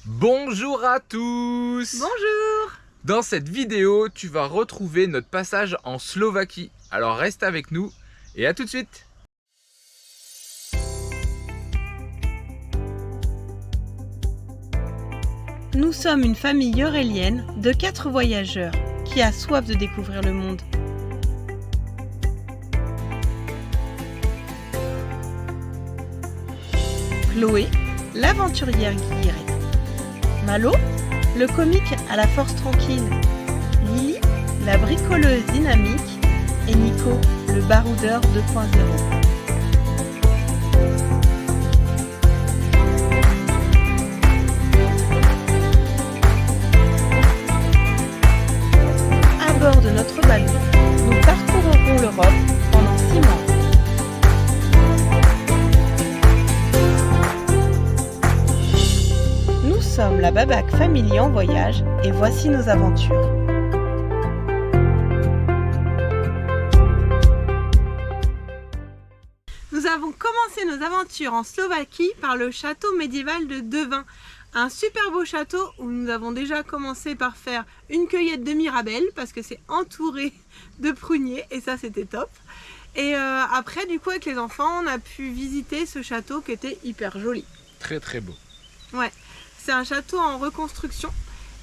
Bonjour à tous! Bonjour! Dans cette vidéo, tu vas retrouver notre passage en Slovaquie. Alors reste avec nous et à tout de suite! Nous sommes une famille eurélienne de 4 voyageurs qui a soif de découvrir le monde. Chloé, l'aventurière guillerette. Malo, le comique à la force tranquille. Lily, la bricoleuse dynamique. Et Nico, le baroudeur 2.0. À bord de notre ballon, nous parcourrons l'Europe pendant 6 mois. Nous sommes la Babac Family en voyage et voici nos aventures. Nous avons commencé nos aventures en Slovaquie par le château médiéval de Devin. Un super beau château où nous avons déjà commencé par faire une cueillette de mirabelle parce que c'est entouré de pruniers et ça c'était top. Et après du coup avec les enfants on a pu visiter ce château qui était hyper joli. Très très beau. Ouais, c'est un château en reconstruction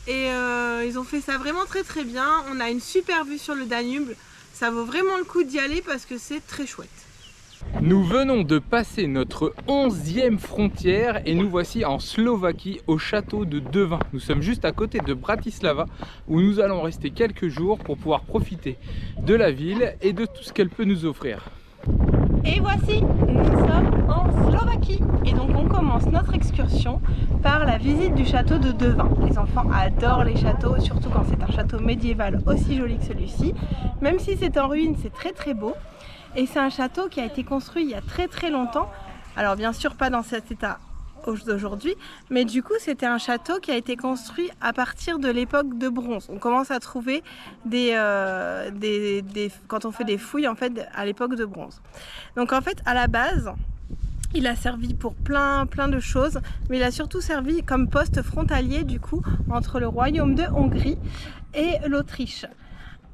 et ils ont fait ça vraiment très très bien. On a une super vue sur le Danube, ça vaut vraiment le coup d'y aller parce que c'est très chouette. Nous venons de passer notre 11e frontière et nous voici en Slovaquie au château de Devin. Nous sommes juste à côté de Bratislava où nous allons rester quelques jours pour pouvoir profiter de la ville et de tout ce qu'elle peut nous offrir. Et voici, nous sommes en Slovaquie et donc on commence notre excursion par la visite du château de Devin. Les enfants adorent les châteaux, surtout quand c'est un château médiéval aussi joli que celui-ci. Même si c'est en ruine, c'est très très beau. Et c'est un château qui a été construit il y a très très longtemps. Alors bien sûr pas dans cet état d'aujourd'hui, mais du coup c'était un château qui a été construit à partir de l'époque de bronze. On commence à trouver quand on fait des fouilles en fait à l'époque de bronze. Donc en fait à la base il a servi pour plein de choses, mais il a surtout servi comme poste frontalier du coup entre le royaume de Hongrie et l'Autriche.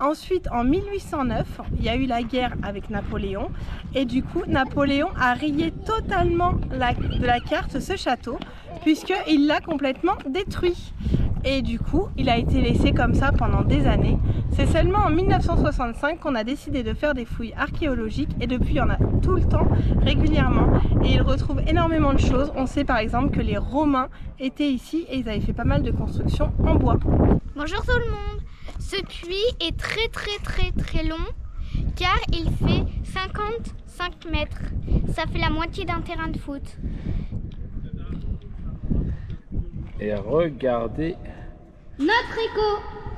Ensuite, en 1809, il y a eu la guerre avec Napoléon et du coup, Napoléon a rayé totalement de la carte ce château puisqu'il l'a complètement détruit. Et du coup, il a été laissé comme ça pendant des années. C'est seulement en 1965 qu'on a décidé de faire des fouilles archéologiques et depuis, il y en a tout le temps, régulièrement. Et il retrouve énormément de choses. On sait par exemple que les Romains étaient ici et ils avaient fait pas mal de constructions en bois. Bonjour tout le monde. Ce puits est très long car il fait 55 mètres. Ça fait la moitié d'un terrain de foot. Et regardez. Notre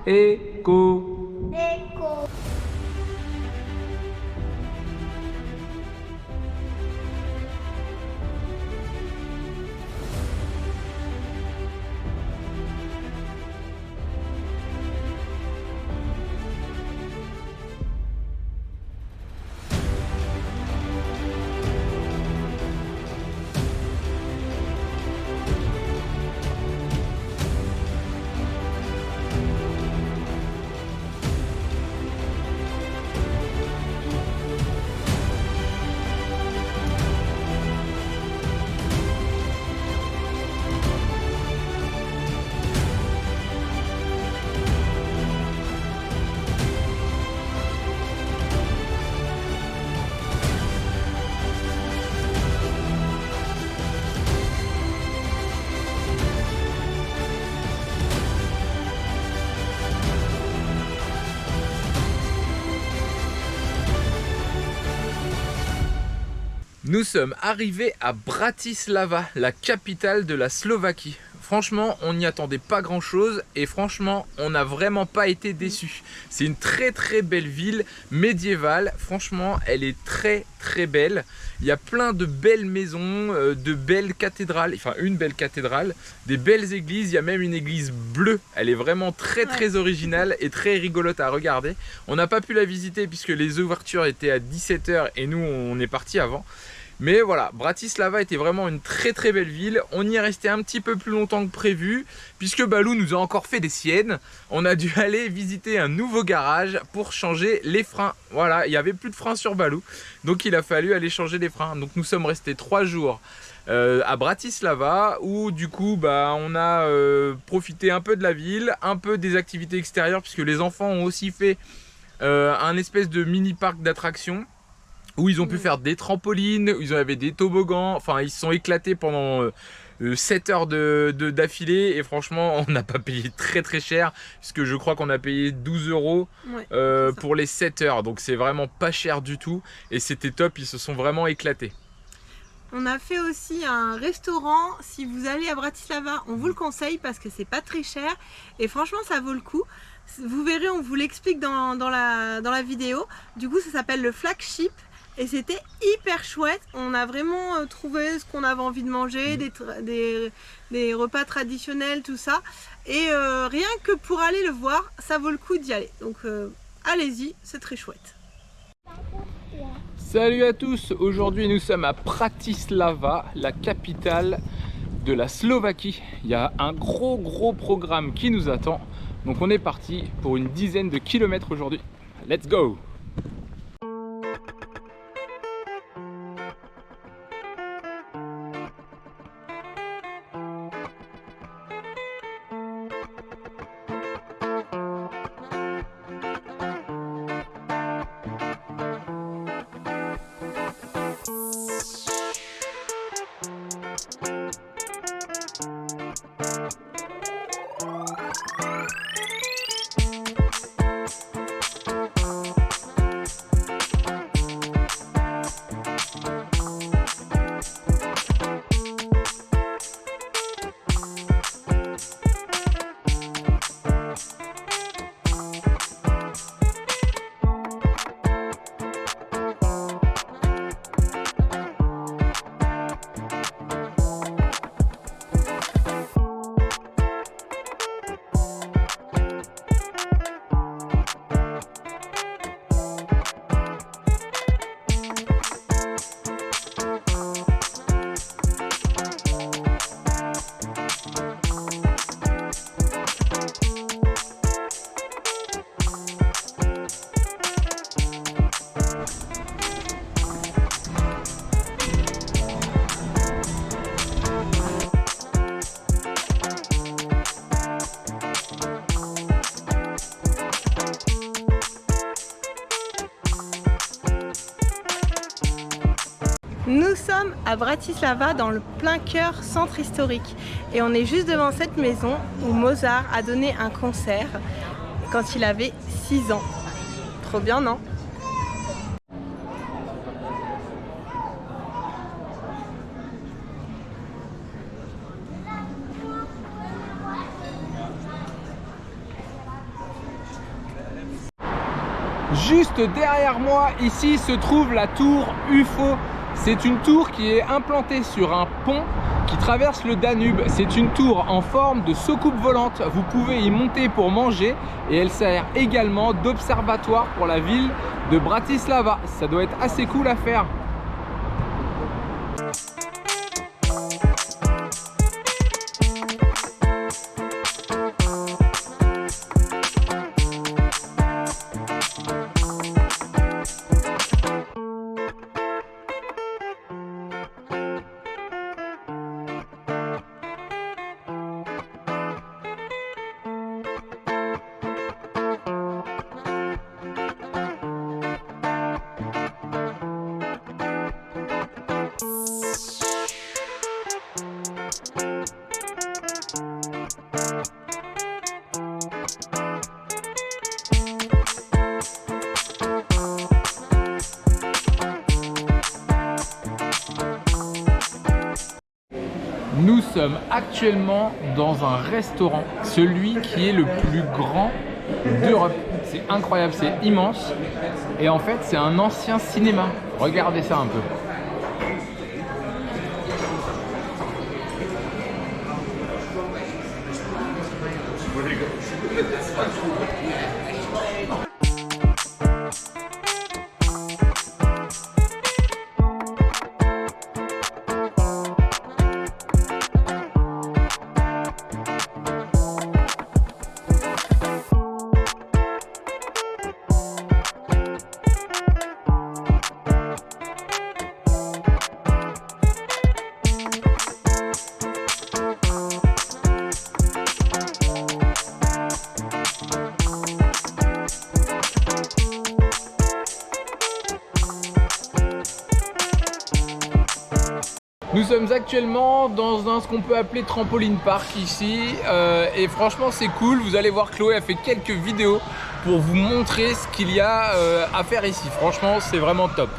Écho. écho. Nous sommes arrivés à Bratislava, la capitale de la Slovaquie. Franchement, on n'y attendait pas grand chose et franchement, on n'a vraiment pas été déçus. C'est une très belle ville médiévale. Franchement, elle est très belle. Il y a plein de belles maisons, de belles cathédrales, enfin une belle cathédrale, des belles églises. Il y a même une église bleue. Elle est vraiment très originale et très rigolote à regarder. On n'a pas pu la visiter puisque les ouvertures étaient à 17 h et nous, on est parti avant. Mais voilà, Bratislava était vraiment une très très belle ville. On y est resté un petit peu plus longtemps que prévu, puisque Balou nous a encore fait des siennes. On a dû aller visiter un nouveau garage pour changer les freins. Voilà, il n'y avait plus de freins sur Balou, donc il a fallu aller changer les freins. Donc nous sommes restés 3 jours à Bratislava, où du coup on a profité un peu de la ville, un peu des activités extérieures, puisque les enfants ont aussi fait un espèce de mini parc d'attractions où ils ont pu faire des trampolines, où ils avaient des toboggans, enfin ils se sont éclatés pendant 7 heures d'affilée, et franchement on n'a pas payé très très cher, puisque je crois qu'on a payé 12 € pour les 7 heures, donc c'est vraiment pas cher du tout, et c'était top, ils se sont vraiment éclatés. On a fait aussi un restaurant. Si vous allez à Bratislava, on vous le conseille parce que c'est pas très cher et franchement ça vaut le coup. Vous verrez, on vous l'explique dans la vidéo. Du coup ça s'appelle le Flagship et c'était hyper chouette. On a vraiment trouvé ce qu'on avait envie de manger, des repas traditionnels, tout ça. Et rien que pour aller le voir, ça vaut le coup d'y aller. Donc allez-y, c'est très chouette. Salut à tous, aujourd'hui nous sommes à Bratislava, la capitale de la Slovaquie. Il y a un gros programme qui nous attend, donc on est parti pour une dizaine de kilomètres aujourd'hui. Let's go! Nous sommes à Bratislava dans le plein cœur centre historique et on est juste devant cette maison où Mozart a donné un concert quand il avait 6 ans. Trop bien, non? Juste derrière moi, ici se trouve la tour UFO. C'est une tour qui est implantée sur un pont qui traverse le Danube. C'est une tour en forme de soucoupe volante. Vous pouvez y monter pour manger et elle sert également d'observatoire pour la ville de Bratislava. Ça doit être assez cool à faire. Nous sommes actuellement dans un restaurant, celui qui est le plus grand d'Europe. C'est incroyable, c'est immense. Et en fait, c'est un ancien cinéma. Regardez ça un peu. actuellement dans ce qu'on peut appeler trampoline park ici et franchement c'est cool. Vous allez voir, Chloé a fait quelques vidéos pour vous montrer ce qu'il y a à faire ici. Franchement c'est vraiment top.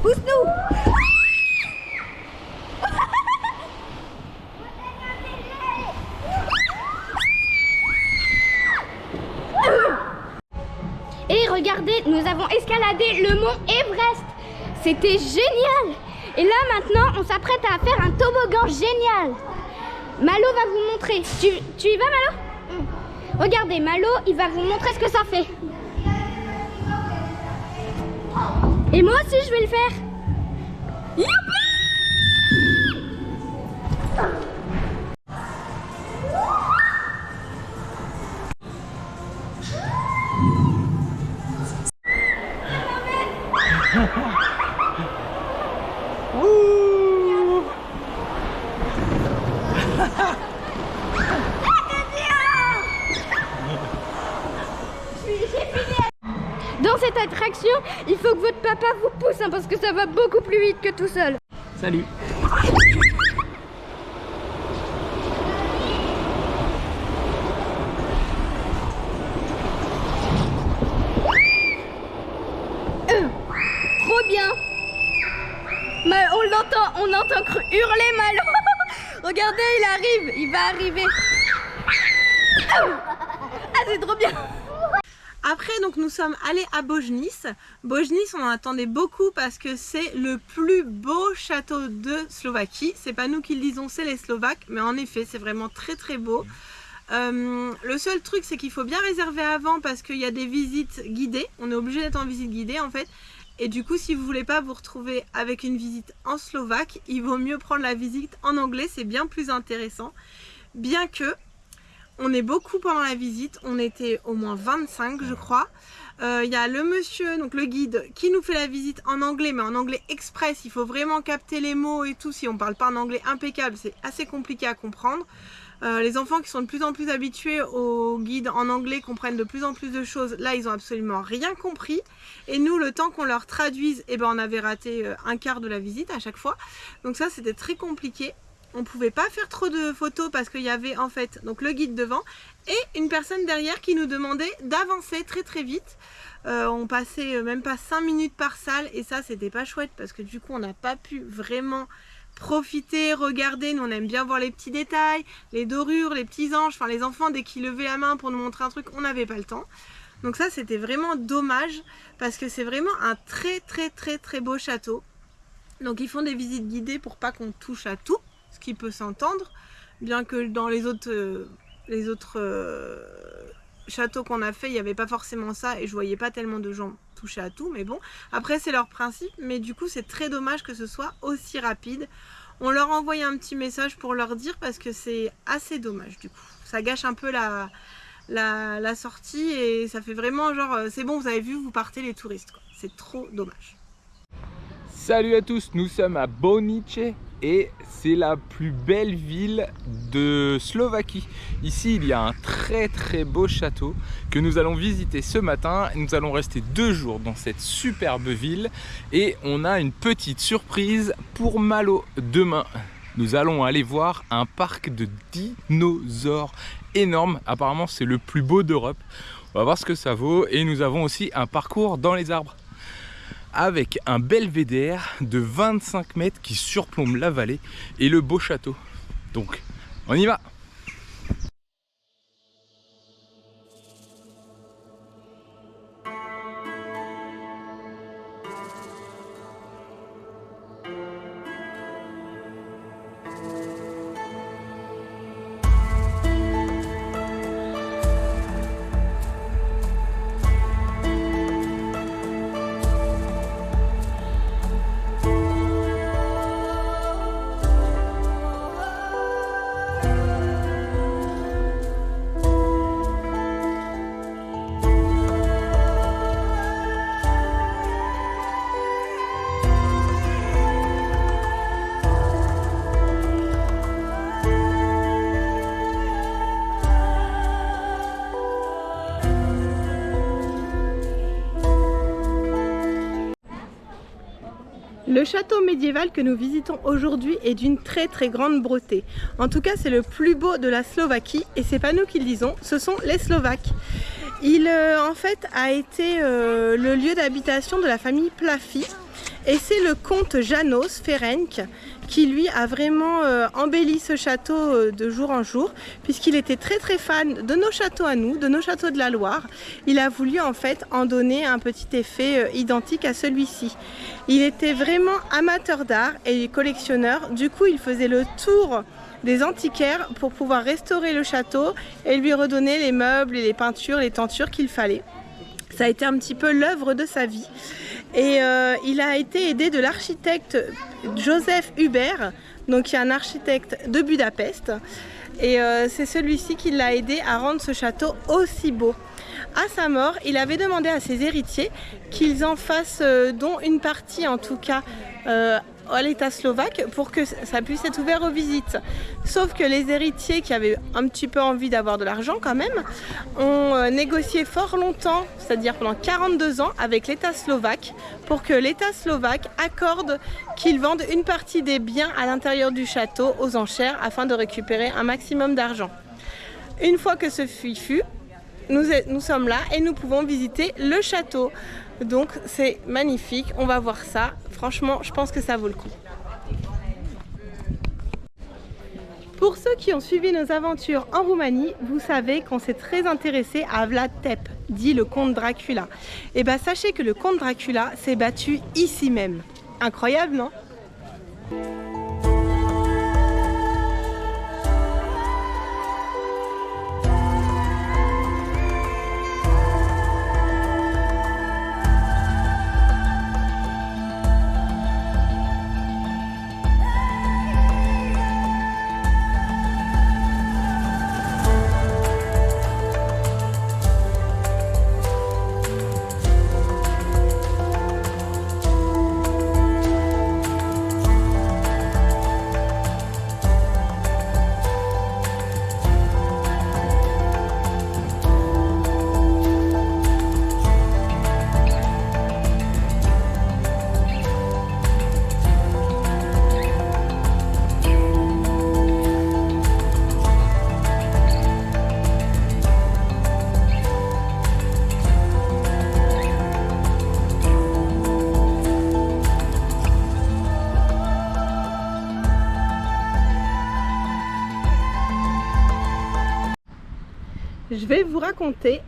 Pousse-nous! Et regardez, nous avons escaladé le mont Everest. C'était génial. Et là maintenant, on s'apprête à faire un toboggan génial. Malo va vous montrer. Tu y vas, Malo? Regardez, Malo, il va vous montrer ce que ça fait. Et moi aussi, je vais le faire. Youpi! Dans cette attraction, il faut que votre papa vous pousse hein, parce que ça va beaucoup plus vite que tout seul. Salut. Trop bien. On entend hurler Malo. Regardez, il arrive, il va arriver. Ah, c'est trop bien. Après, donc nous sommes allés à Bojnice. Bojnice, on en attendait beaucoup parce que c'est le plus beau château de Slovaquie. C'est pas nous qui le disons, c'est les Slovaques, mais en effet, c'est vraiment très très beau. Le seul truc, c'est qu'il faut bien réserver avant parce qu'il y a des visites guidées. On est obligé d'être en visite guidée en fait. Et du coup, si vous voulez pas vous retrouver avec une visite en slovaque, il vaut mieux prendre la visite en anglais. C'est bien plus intéressant. Bien que on est beaucoup pendant la visite, on était au moins 25 je crois. Il y a le monsieur, donc le guide, qui nous fait la visite en anglais, mais en anglais express. Il faut vraiment capter les mots et tout. Si on parle pas en anglais impeccable, c'est assez compliqué à comprendre. Les enfants qui sont de plus en plus habitués au guide en anglais comprennent de plus en plus de choses. Là, ils ont absolument rien compris. Et nous, le temps qu'on leur traduise, eh ben, on avait raté un quart de la visite à chaque fois. Donc ça, c'était très compliqué. On pouvait pas faire trop de photos parce qu'il y avait en fait donc le guide devant et une personne derrière qui nous demandait d'avancer très très vite. On passait même pas 5 minutes par salle et ça c'était pas chouette parce que du coup on n'a pas pu vraiment profiter, regarder. Nous on aime bien voir les petits détails, les dorures, les petits anges, enfin les enfants dès qu'ils levaient la main pour nous montrer un truc, on n'avait pas le temps. Donc ça c'était vraiment dommage parce que c'est vraiment un très très très très beau château. Donc ils font des visites guidées pour pas qu'on touche à tout. Ce qui peut s'entendre, bien que dans les autres châteaux qu'on a fait, il n'y avait pas forcément ça et je voyais pas tellement de gens toucher à tout, mais bon, après c'est leur principe, mais du coup c'est très dommage que ce soit aussi rapide. On leur a envoyé un petit message pour leur dire parce que c'est assez dommage du coup. Ça gâche un peu la sortie et ça fait vraiment genre, c'est bon, vous avez vu, vous partez les touristes, quoi. C'est trop dommage. Salut à tous, nous sommes à Bojnice et c'est la plus belle ville de Slovaquie. Ici il y a un très très beau château que nous allons visiter ce matin. Nous allons rester 2 jours dans cette superbe ville et on a une petite surprise pour Malo. Demain nous allons aller voir un parc de dinosaures énorme. Apparemment c'est le plus beau d'Europe. On va voir ce que ça vaut et nous avons aussi un parcours dans les arbres avec un belvédère de 25 mètres qui surplombe la vallée et le beau château. Donc, on y va! Le château médiéval que nous visitons aujourd'hui est d'une très grande beauté. En tout cas, c'est le plus beau de la Slovaquie et c'est pas nous qui le disons, ce sont les Slovaques. Il en fait a été le lieu d'habitation de la famille Plafi et c'est le comte János Ferenc qui lui a vraiment embelli ce château de jour en jour puisqu'il était très fan de nos châteaux à nous, de nos châteaux de la Loire. Il a voulu en fait en donner un petit effet identique à celui-ci. Il était vraiment amateur d'art et collectionneur, du coup il faisait le tour des antiquaires pour pouvoir restaurer le château et lui redonner les meubles et les peintures, les tentures qu'il fallait. Ça a été un petit peu l'œuvre de sa vie et il a été aidé de l'architecte Joseph Hubert, donc qui est un architecte de Budapest et c'est celui-ci qui l'a aidé à rendre ce château aussi beau. À sa mort, il avait demandé à ses héritiers qu'ils en fassent dont une partie en tout cas à l'État slovaque pour que ça puisse être ouvert aux visites. Sauf que les héritiers qui avaient un petit peu envie d'avoir de l'argent quand même ont négocié fort longtemps, c'est-à-dire pendant 42 ans avec l'État slovaque pour que l'État slovaque accorde qu'ils vendent une partie des biens à l'intérieur du château aux enchères afin de récupérer un maximum d'argent. Une fois que ce fut, nous sommes là et nous pouvons visiter le château. Donc c'est magnifique, on va voir ça. Franchement, je pense que ça vaut le coup. Pour ceux qui ont suivi nos aventures en Roumanie, vous savez qu'on s'est très intéressé à Vlad Tep, dit le comte Dracula. Et bien sachez que le comte Dracula s'est battu ici même. Incroyable, non ? Je vais vous raconter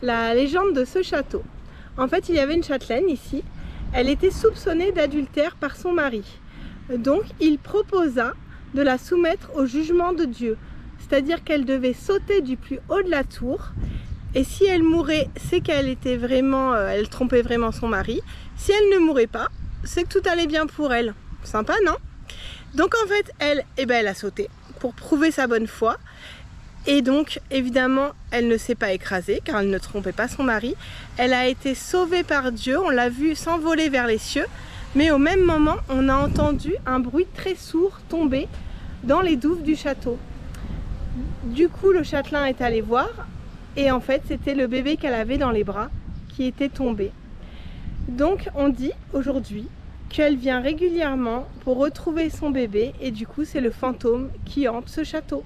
la légende de ce château. En fait, il y avait une châtelaine ici. Elle était soupçonnée d'adultère par son mari. Donc, il proposa de la soumettre au jugement de Dieu. C'est-à-dire qu'elle devait sauter du plus haut de la tour. Et si elle mourait, c'est qu'elle était vraiment, elle trompait vraiment son mari. Si elle ne mourait pas, c'est que tout allait bien pour elle. Sympa, non? Donc en fait, elle a sauté pour prouver sa bonne foi. Et donc, évidemment, elle ne s'est pas écrasée car elle ne trompait pas son mari. Elle a été sauvée par Dieu, on l'a vue s'envoler vers les cieux. Mais au même moment, on a entendu un bruit très sourd tomber dans les douves du château. Du coup, le châtelain est allé voir et en fait, c'était le bébé qu'elle avait dans les bras qui était tombé. Donc, on dit aujourd'hui qu'elle vient régulièrement pour retrouver son bébé et du coup, c'est le fantôme qui hante ce château.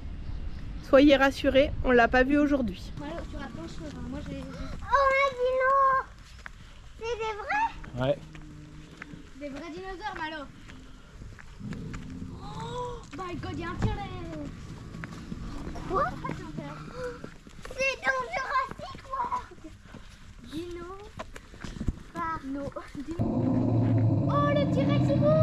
Soyez rassurés, on ne l'a pas vu aujourd'hui. Ouais, tu racontes chose, hein. Moi j'ai... Oh, un dino! C'est des vrais? Ouais. Des vrais dinosaures, Malo. Oh my god, il y a un piolet. Quoi? C'est dans Jurassic World! Dino. Bah. No. Dino. Oh, le T-Rex est beau.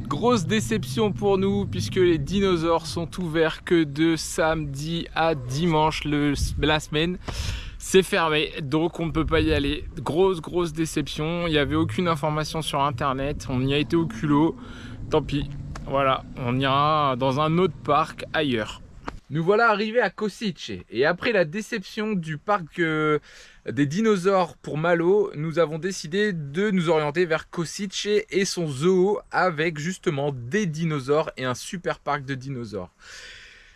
Grosse déception pour nous puisque les dinosaures sont ouverts que de samedi à dimanche la semaine. C'est fermé, donc on ne peut pas y aller. Grosse déception. Il n'y avait aucune information sur internet. On y a été au culot. Tant pis. Voilà, on ira dans un autre parc ailleurs. Nous voilà arrivés à Kosice et après la déception du parc des dinosaures pour Malo, nous avons décidé de nous orienter vers Kosice et son zoo avec justement des dinosaures et un super parc de dinosaures.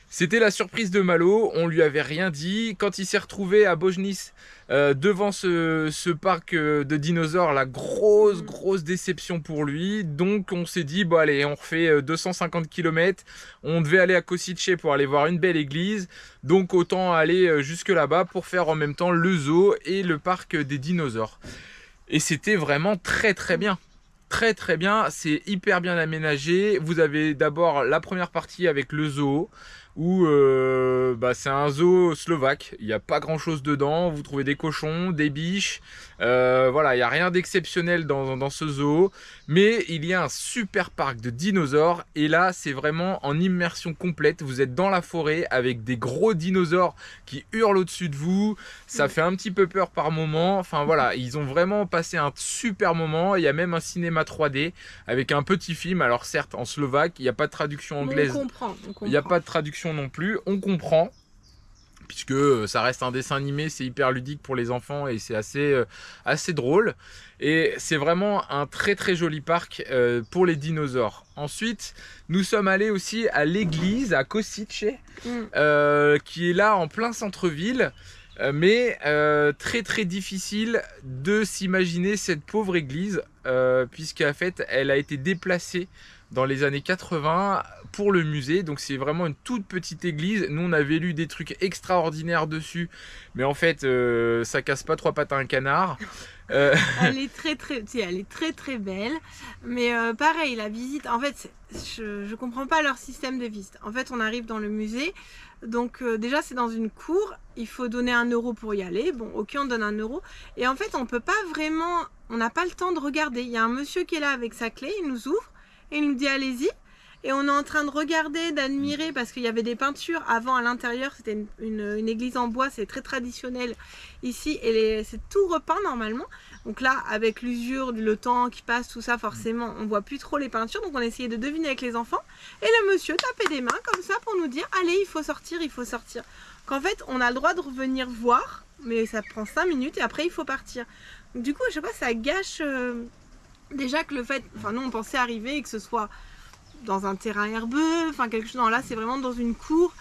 C'était la surprise de Malo, on lui avait rien dit. Quand il s'est retrouvé à Bojnice devant ce parc de dinosaures, la grosse déception pour lui. Donc on s'est dit, bon allez, on refait 250 km. On devait aller à Kosice pour aller voir une belle église. Donc autant aller jusque là-bas pour faire en même temps le zoo et le parc des dinosaures. Et c'était vraiment très bien. Très bien, c'est hyper bien aménagé. Vous avez d'abord la première partie avec le zoo où c'est un zoo slovaque, il n'y a pas grand chose dedans, vous trouvez des cochons, des biches, voilà, il n'y a rien d'exceptionnel dans ce zoo, mais il y a un super parc de dinosaures et là c'est vraiment en immersion complète, vous êtes dans la forêt avec des gros dinosaures qui hurlent au-dessus de vous, ça fait un petit peu peur par moment, enfin voilà, ils ont vraiment passé un super moment, il y a même un cinéma 3D avec un petit film, alors certes en slovaque, il n'y a pas de traduction anglaise, on comprend. Il n'y a pas de traduction non plus, on comprend puisque ça reste un dessin animé, c'est hyper ludique pour les enfants et c'est assez drôle et c'est vraiment un très joli parc pour les dinosaures. Ensuite nous sommes allés aussi à l'église à Kosice qui est là en plein centre-ville, mais très difficile de s'imaginer cette pauvre église puisqu'en fait elle a été déplacée dans les années 80 pour le musée, donc c'est vraiment une toute petite église. Nous on avait lu des trucs extraordinaires dessus, mais en fait ça casse pas trois pattes à un canard. Elle est très belle, mais pareil, la visite, en fait je comprends pas leur système de visite. En fait on arrive dans le musée, donc déjà c'est dans une cour, il faut donner 1 € pour y aller, bon ok on donne 1 €, et en fait on peut pas vraiment, on n'a pas le temps de regarder. Il y a un monsieur qui est là avec sa clé, il nous ouvre et il nous dit allez-y, et on est en train de regarder, d'admirer, parce qu'il y avait des peintures avant à l'intérieur, c'était une église en bois, c'est très traditionnel ici, et c'est tout repeint normalement. Donc là, avec l'usure, le temps qui passe, tout ça, forcément, on voit plus trop les peintures, donc on essayait de deviner avec les enfants, et le monsieur tapait des mains comme ça pour nous dire allez, il faut sortir. Qu'en fait, on a le droit de revenir voir, mais ça prend 5 minutes, et après il faut partir. Donc, du coup, je sais pas, ça gâche déjà que le fait, enfin nous on pensait arriver et que ce soit dans un terrain herbeux, enfin quelque chose, non là c'est vraiment dans une cour,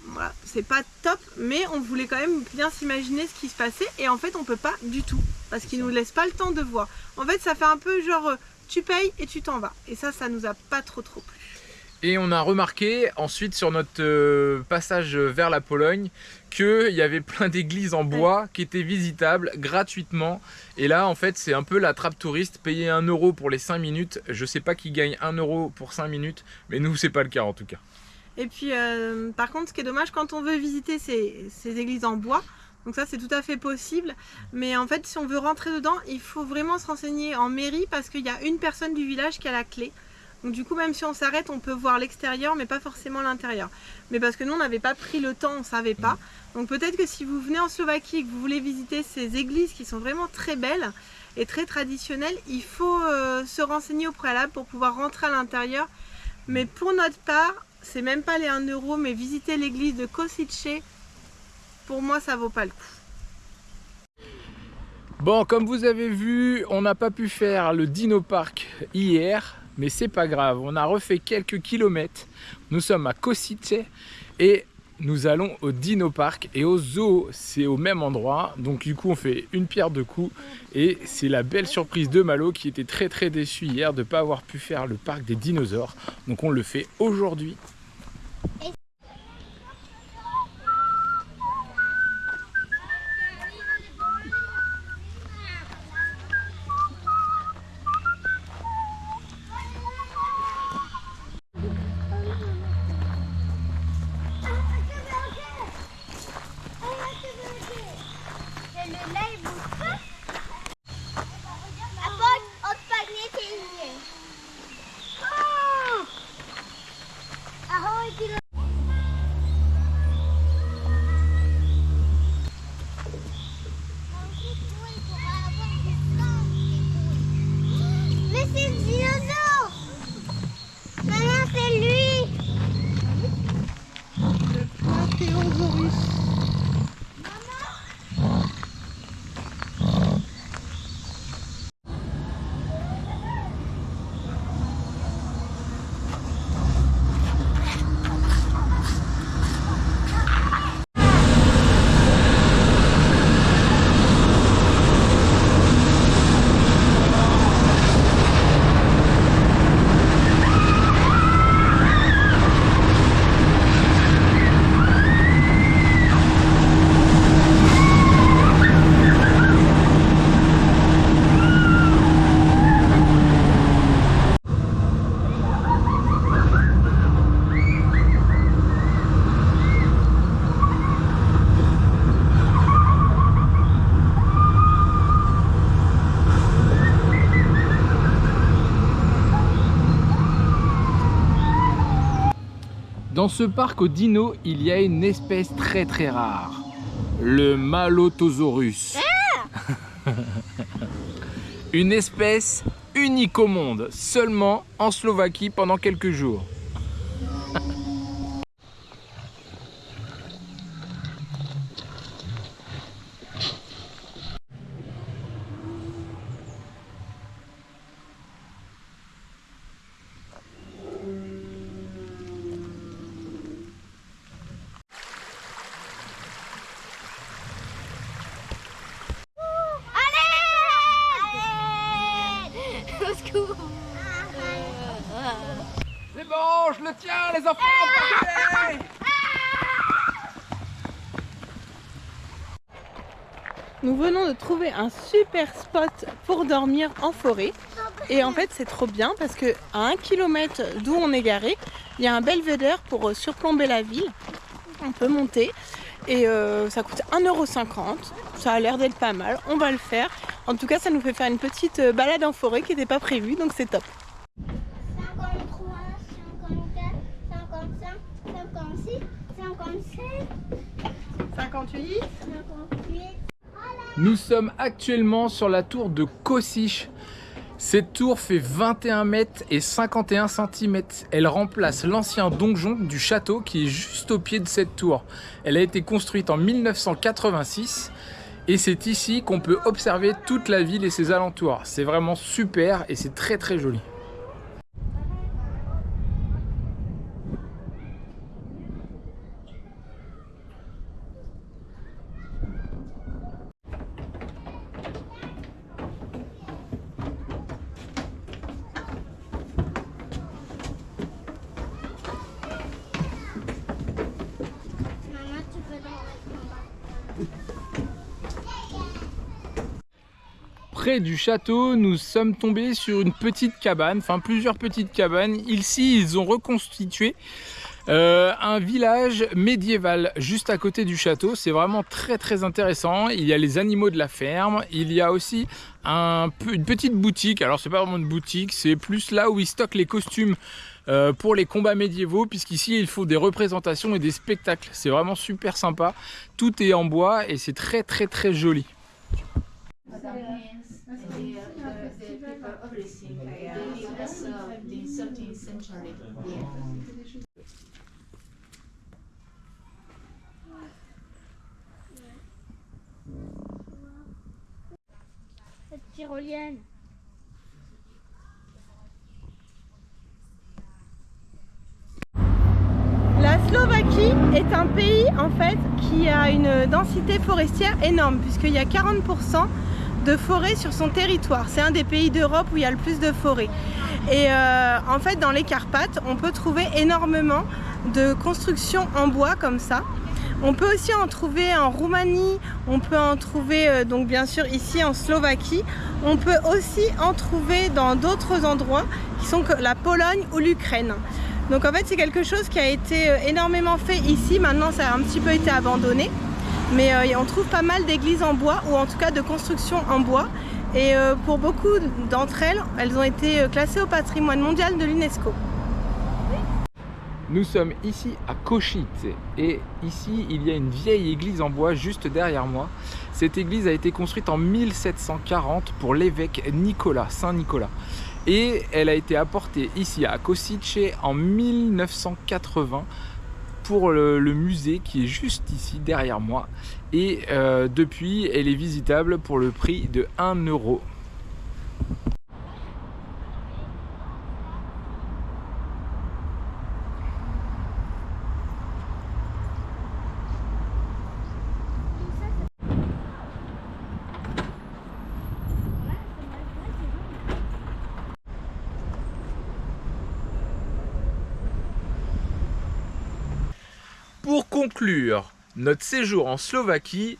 voilà, c'est pas top, mais on voulait quand même bien s'imaginer ce qui se passait, et en fait on peut pas du tout, parce qu'ils nous laissent pas le temps de voir. En fait ça fait un peu genre tu payes et tu t'en vas, et ça nous a pas trop plu. Et on a remarqué ensuite sur notre passage vers la Pologne qu'il y avait plein d'églises en bois qui étaient visitables gratuitement. Et là en fait c'est un peu la trappe touriste, payer 1 € pour les 5 minutes. Je sais pas qui gagne 1 € pour 5 minutes, mais nous c'est pas le cas en tout cas. Et puis par contre ce qui est dommage, quand on veut visiter ces églises en bois, donc ça c'est tout à fait possible, mais en fait si on veut rentrer dedans, il faut vraiment se renseigner en mairie, parce qu'il y a une personne du village qui a la clé. Donc du coup même si on s'arrête, on peut voir l'extérieur mais pas forcément l'intérieur. Mais parce que nous on n'avait pas pris le temps, on ne savait pas. Donc peut-être que si vous venez en Slovaquie et que vous voulez visiter ces églises qui sont vraiment très belles et très traditionnelles, il faut se renseigner au préalable pour pouvoir rentrer à l'intérieur. Mais pour notre part, c'est même pas les 1 €, mais visiter l'église de Kosice, pour moi ça vaut pas le coup. Bon, comme vous avez vu, on n'a pas pu faire le Dino Park hier, mais c'est pas grave, on a refait quelques kilomètres. Nous sommes à Kosice et nous allons au Dino Park, et au zoo c'est au même endroit, donc du coup on fait une pierre deux coups, et c'est la belle surprise de Malo qui était très déçu hier de ne pas avoir pu faire le parc des dinosaures, donc on le fait aujourd'hui. Mais c'est le dinosaure! Maman, c'est lui! Tosaurus. Dans ce parc aux dinos, il y a une espèce très très rare, le Malotosaurus. Une espèce unique au monde, seulement en Slovaquie pendant quelques jours. C'est bon, je le tiens, les enfants, partez! Nous venons de trouver un super spot pour dormir en forêt. Et en fait, c'est trop bien parce qu'à 1 km d'où on est garé, il y a un belvédère pour surplomber la ville. On peut monter et ça coûte 1,50 €. Ça a l'air d'être pas mal, on va le faire. En tout cas, ça nous fait faire une petite balade en forêt qui n'était pas prévue, donc c'est top. 53, 54, 55, 56, 57, 58. 58. Nous sommes actuellement sur la tour de Kosice. Cette tour fait 21 mètres et 51 cm. Elle remplace l'ancien donjon du château qui est juste au pied de cette tour. Elle a été construite en 1986 et c'est ici qu'on peut observer toute la ville et ses alentours. C'est vraiment super et c'est très très joli. Maman, tu peux dans le Près du château, nous sommes tombés sur une petite cabane, enfin plusieurs petites cabanes. Ici, ils ont reconstitué un village médiéval juste à côté du château. C'est vraiment très très intéressant. Il y a les animaux de la ferme, il y a aussi une petite boutique. Alors c'est pas vraiment une boutique, c'est plus là où ils stockent les costumes pour les combats médiévaux, puisqu'ici il faut des représentations et des spectacles. C'est vraiment super sympa. Tout est en bois et c'est très très très joli. Cette tyrolienne. La Slovaquie est un pays en fait qui a une densité forestière énorme puisqu'il y a 40% de forêt sur son territoire. C'est un des pays d'Europe où il y a le plus de forêt. Et en fait dans les Carpates, on peut trouver énormément de constructions en bois comme ça. On peut aussi en trouver en Roumanie, on peut en trouver donc bien sûr ici en Slovaquie. On peut aussi en trouver dans d'autres endroits qui sont la Pologne ou l'Ukraine. Donc en fait c'est quelque chose qui a été énormément fait ici. Maintenant ça a un petit peu été abandonné. Mais on trouve pas mal d'églises en bois ou en tout cas de constructions en bois. Et pour beaucoup d'entre elles, elles ont été classées au patrimoine mondial de l'UNESCO. Nous sommes ici à Kosice et ici il y a une vieille église en bois juste derrière moi. Cette église a été construite en 1740 pour l'évêque Nicolas, Saint Nicolas. Et elle a été apportée ici à Kosice en 1980 pour le musée qui est juste ici derrière moi. Et depuis, elle est visitable pour le prix de 1 €. Pour conclure notre séjour en Slovaquie,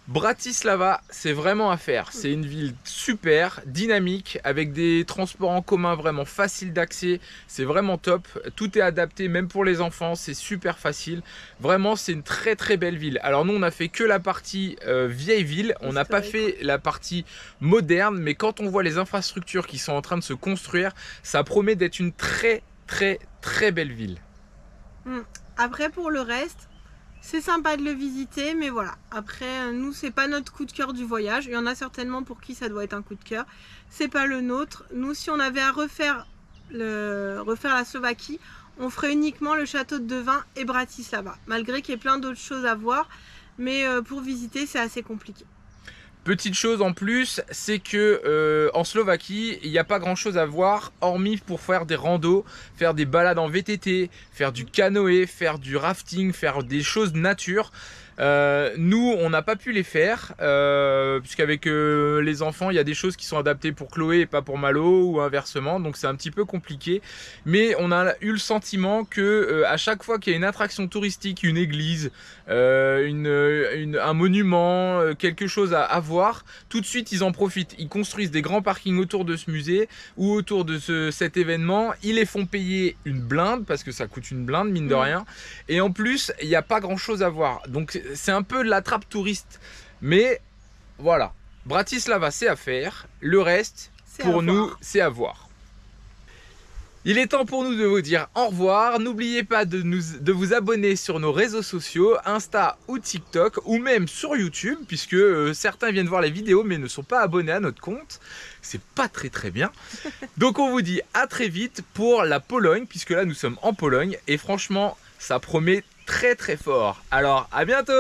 Bratislava, c'est vraiment à faire. C'est une ville super, dynamique, avec des transports en commun vraiment faciles d'accès. C'est vraiment top. Tout est adapté, même pour les enfants. C'est super facile. Vraiment, c'est une très très belle ville. Alors nous, on a fait que la partie vieille ville. On n'a pas fait la partie moderne. Mais quand on voit les infrastructures qui sont en train de se construire, ça promet d'être une très très très belle ville. Après, pour le reste, c'est sympa de le visiter, mais voilà. Après, nous, c'est pas notre coup de cœur du voyage. Il y en a certainement pour qui ça doit être un coup de cœur. C'est pas le nôtre. Nous, si on avait à refaire la Slovaquie, on ferait uniquement le château de Devin et Bratislava. Malgré qu'il y ait plein d'autres choses à voir, mais pour visiter, c'est assez compliqué. Petite chose en plus, c'est que en Slovaquie, il n'y a pas grand chose à voir, hormis pour faire des randos, faire des balades en VTT, faire du canoë, faire du rafting, faire des choses nature. Nous, on n'a pas pu les faire, puisqu'avec les enfants, il y a des choses qui sont adaptées pour Chloé et pas pour Malo, ou inversement, donc c'est un petit peu compliqué. Mais on a eu le sentiment que à chaque fois qu'il y a une attraction touristique, une église, un monument, quelque chose à voir, tout de suite ils en profitent. Ils construisent des grands parkings autour de ce musée ou autour de cet événement. Ils les font payer une blinde, parce que ça coûte une blinde, mine de rien. Et en plus, il n'y a pas grand chose à voir. Donc c'est un peu de la trappe touriste. Mais voilà, Bratislava c'est à faire. Le reste, pour nous, c'est à voir. Il est temps pour nous de vous dire au revoir. N'oubliez pas de vous abonner sur nos réseaux sociaux, Insta ou TikTok, ou même sur YouTube, puisque certains viennent voir les vidéos mais ne sont pas abonnés à notre compte. C'est pas très bien. Donc on vous dit à très vite pour la Pologne, puisque là nous sommes en Pologne et franchement ça promet très fort. Alors à bientôt.